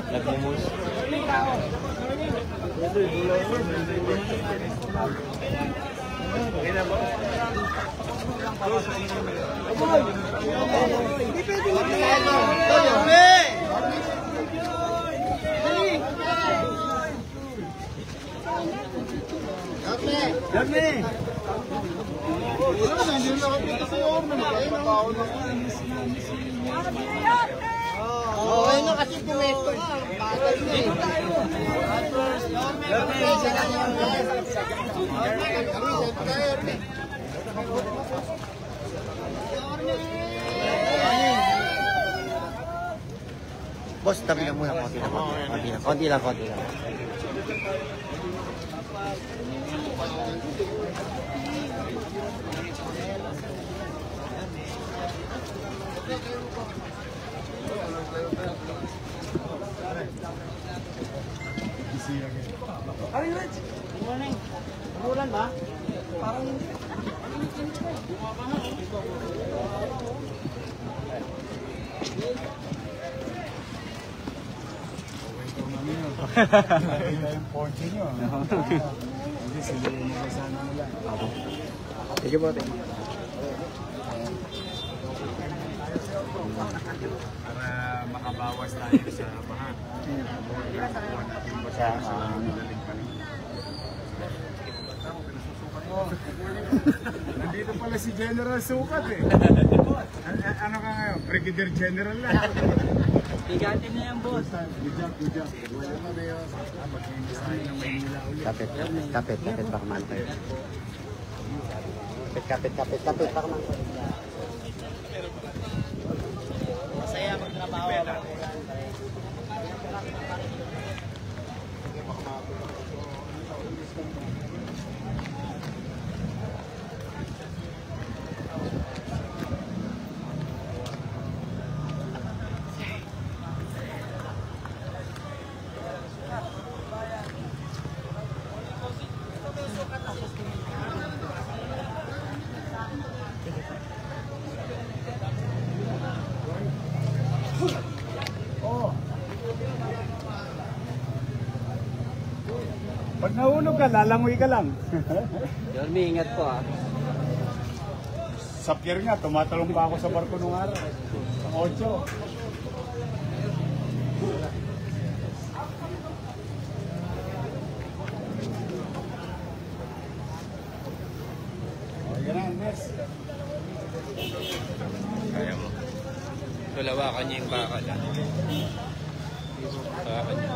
Nagmumus. Okay na kasi pumesto ka. Bagal na eh. Boss, tabi lang muna. Konti lang. Good morning. Umulan ba? Parang hindi. Sige po, thank you. Para makabawas tayo sa bahan. Nandito pala si General Sukat eh. Ano ka ngayon? Brigadier General lang. Bigatin na yan, boss. Good job. Wala na ba yun? Mag-iinis tayo ng Maynila ulit. Kapit, baka man kayo. Kapit, baka man kayo. Masaya magtrabaho. Pag nahulog ka, lalangoy ka lang. Yorme, ingat po ah. Sa pier nga, tumatalong pa ako sa barko nung araw. Ang 8. Yan na, Nes. Kaya mo. Tulawakan niya yung bakal. Tulawakan niya.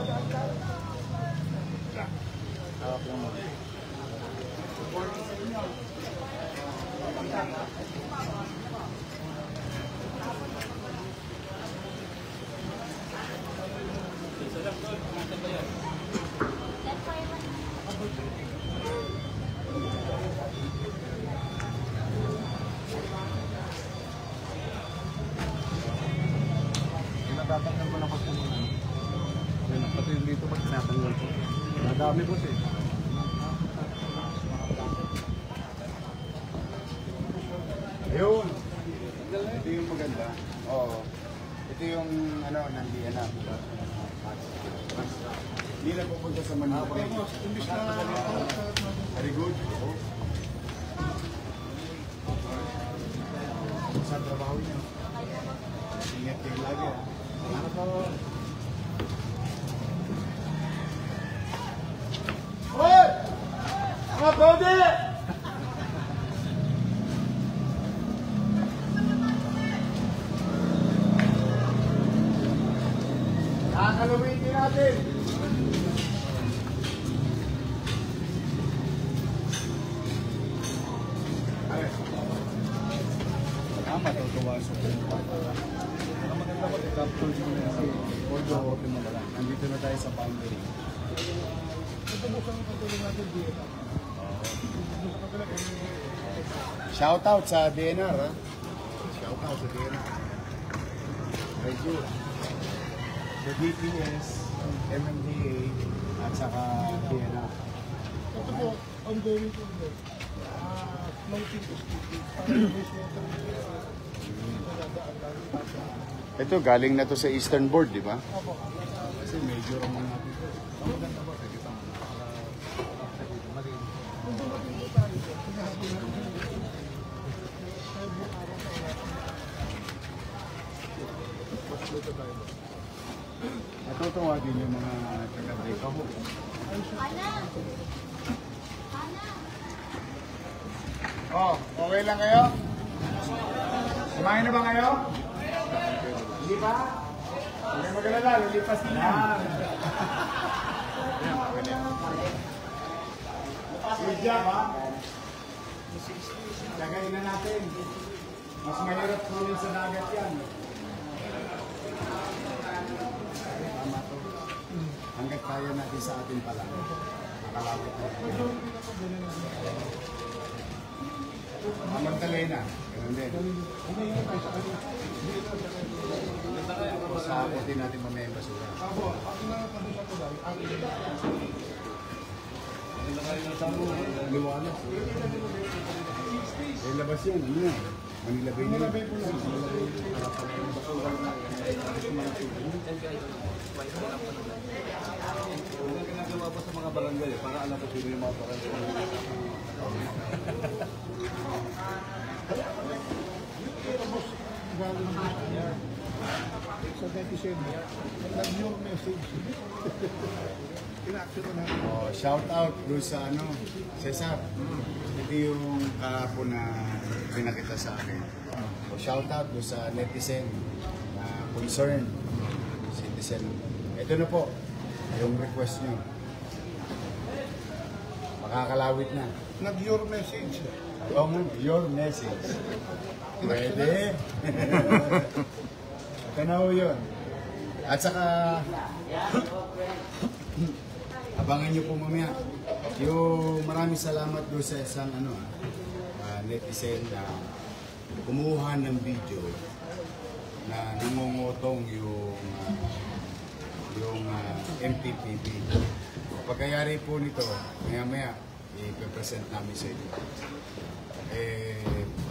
Natatanggal ko na pa po. Pati dito pag tinatanggal ko. Madami po eh. Ayun. Ito yung maganda. Oo. Ito yung ano, nandiyan na. Hindi na pupunta sa Manila. Very good. Sa trabaho niya. Ingat kayo lagi. Ano po? Hoy! Mga bode! Nakakalawitin natin! Ay! Matutuwa sa pumunta. Ang maganda ko, i-capture mo na kasi ordo open mo na lang. Nandito na tayo sa boundary. Ito mo kang patulong natin dito. Shoutout sa DNR, ha? Shoutout sa DNR. Thank you. The DPS, MMDA, at saka DNR. Ito po, ongoing po ito. Mountain to speaking. Ito, galing na to sa Eastern Board, di ba? Kasi medyo ramon natin. Ang maganda ba? Kita mo. Natutawagin yung mga taga-break ako. Oh, okay lang kayo? Kumain na ba kayo? Hindi ba? Hindi mag-alala, lilipas din yan. Sidya ba? Lagay na natin. Mas mahirap kunin sa dagat yan. Tama to. Hanggat kaya natin sa atin pala. Nakalawit na. Magdalena. Ganun din. Sa atin natin mamaya yung basura. Liwanag. Yung labas yun, ano yan? Manilabay nila. Unang ginagawa pa sa mga barangay para alam ko sino yung mga barangay. Sa netizen, nag-your message. Oh, shout out doon sa ano, Cesar. Ito yung kahapon na pinakita sa akin. So, shout out doon sa netizen na concern citizen. Ito na po yung request nyo. Makakalawit na. Nag-your message. Oo nga, your message. Pwede. Ito na ho yun. At saka, abangan nyo po mamaya. Yung maraming salamat doon sa isang netizen na kumuha ng video na nangungutong yung MPPB. Pagkayari po nito, maya-maya, i-present namin sa inyo.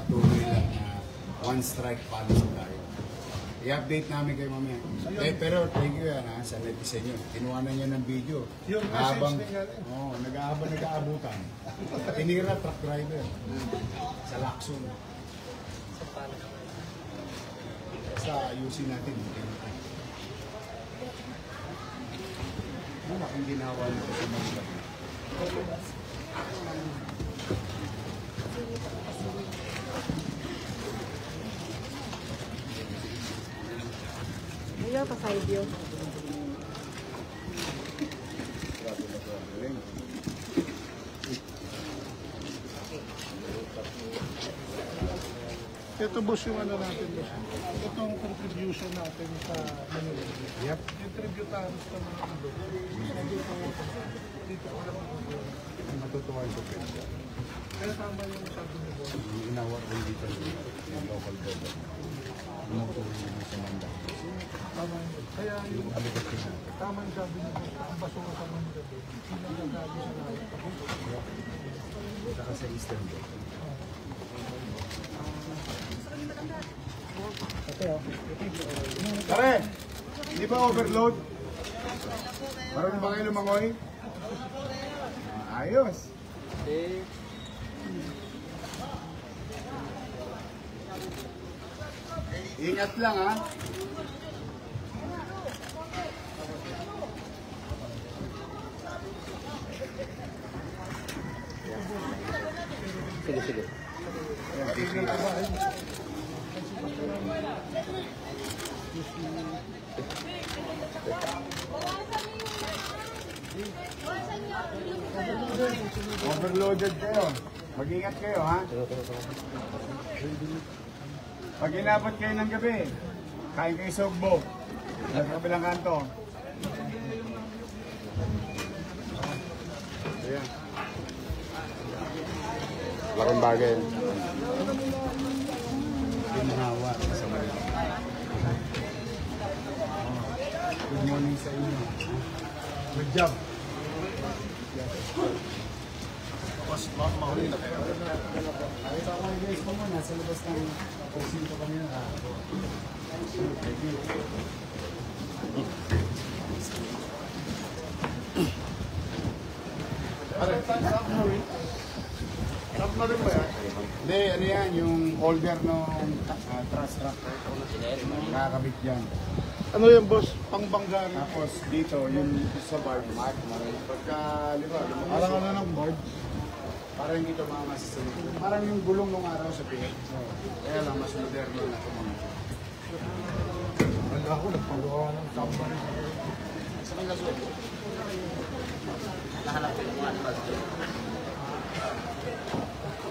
Patuloy lang na one strike policy tayo. I-update namin kayo mamaya. Pero thank you sa netizen nyo. Kinuhanan niya ng video. Yung message na yan. Oo, nag-aabutan. Tinira truck driver sa Lacson. Basta ayusin natin. Ano ang ginawa nito sa mga gabi? Ayaw pa side view. Ito boss yung ano natin boss. Itong contribution natin sa Manila. Yep. Yung tributaries sa mga iba. Dito ko lang Matutuwa ito pero kaya tama yung sabi ni boss. inawar ko dito yung local government. Tumutulong naman sa Manda. Tama yun. Kaya yung Aligasyon natin. tama yung sabi ni boss. Ang basura sa Manila. Pinagagabi sa lahat. Saka sa Eastern Board. Pare, hindi ba overload? Marunong ba kayo lumangoy? Ayos. Ingat lang ha. Sige, sige. Overloaded kayo. Mag-ingat kayo ha. Pag inabot kayo ng gabi, kain kayo sa ugbo. Sa kabilang kanto. Ayan. Laking bagay. Ginawa sa mga. Good morning sa inyo. Good job. Boss, mahuli na kayo. Nakita ko yung guys mo mo, nasa labas ng presinto kami na. Thank you. Sarap na rin ba yan? Hindi, ano yan, yung holder ng truss truck. Nakakabit yan. Ano yan, boss? Pangbangga. Tapos dito, yung sa bar, pagka, di ba, Parang ano ng board. parang hindi ito mga masisunod. Parang yung gulong nung araw sa PX. Kaya lang, mas moderno na ito mga. Wala ako, nagpagawa ng tamba. Sa mga suot. Nahanap ko yung mga animals doon.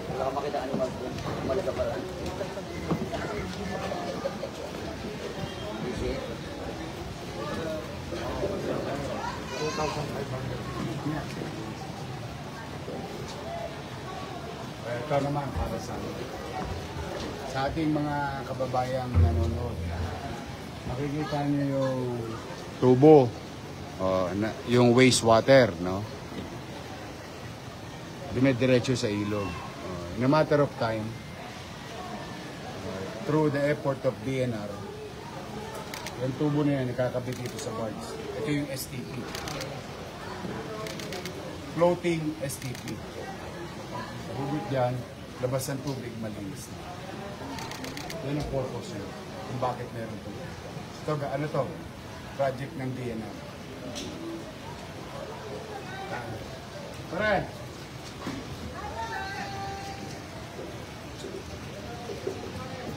Baka makita animals doon. Malaga pala. Easy. 2,500. Ito naman para sa ating mga kababayang nanonood. Makikita niyo yung tubo, yung wastewater, no? Dumidiretso sa ilog. In a matter of time, through the effort of DNR, yung tubo na yan nakakabit dito sa barge. Ito yung STP. Floating STP. Bubit dyan, labas ng tubig, malinis na. Yan ang purpose nyo. Kung bakit meron ito. Ito, ano to? Project ng DNR. Pare!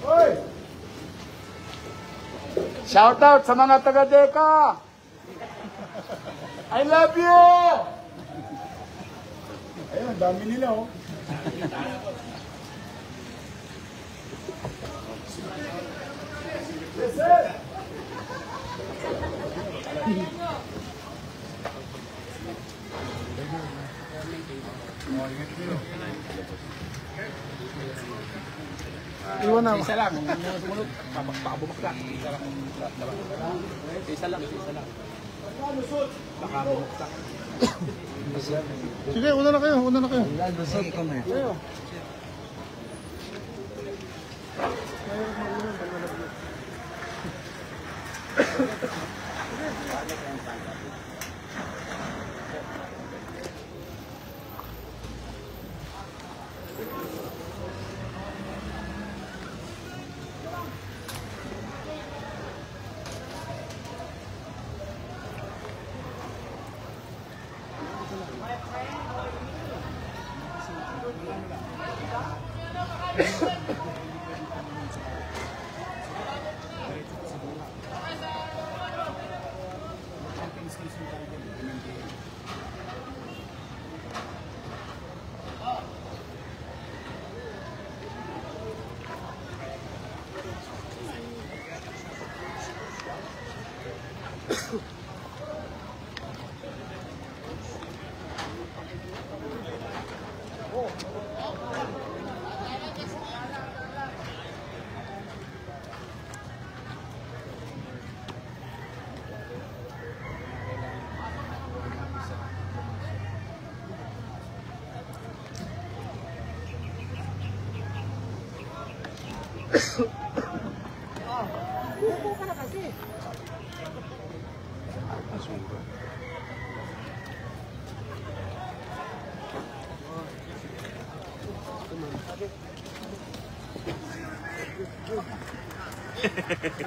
Hoy! Shout out sa mga taga-Deka! I love you! Ayun, ang dami nila oh. Yes, sir! Iwan na. Isa lang, kung sumunod, baka bumagsak. Isa lang. Baka bumagsak. Sige, una na kayo. Kayo.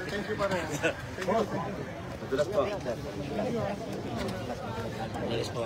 Thank you, pare. Madulas po. Madulas po.